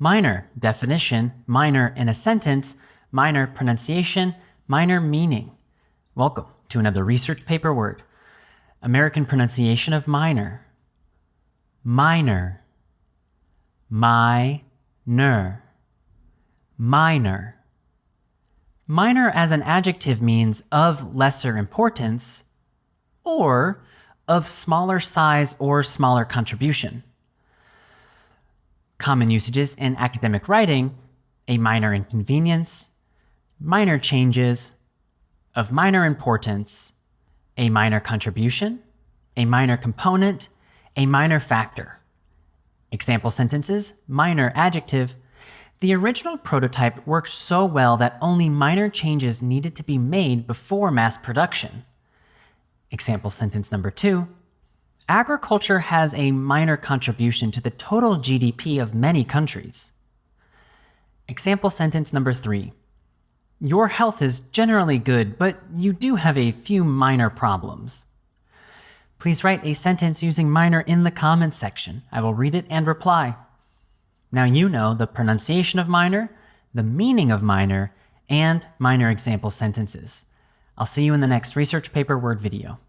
Minor definition, minor in a sentence, minor pronunciation, minor meaning. Welcome to another research paper word. American pronunciation of minor. Minor. Minor. Minor. Minor as an adjective means of lesser importance or of smaller size or smaller contribution. Common usages in academic writing: a minor inconvenience, minor changes, of minor importance, a minor contribution, a minor component, a minor factor. Example sentences: minor adjective. The original prototype worked so well that only minor changes needed to be made before mass production. Example sentence number 2. Agriculture has a minor contribution to the total GDP of many countries. Example sentence number 3. Your health is generally good, but you do have a few minor problems. Please write a sentence using minor in the comments section. I will read it and reply. Now you know the pronunciation of minor, the meaning of minor, and minor example sentences. I'll see you in the next research paper word video.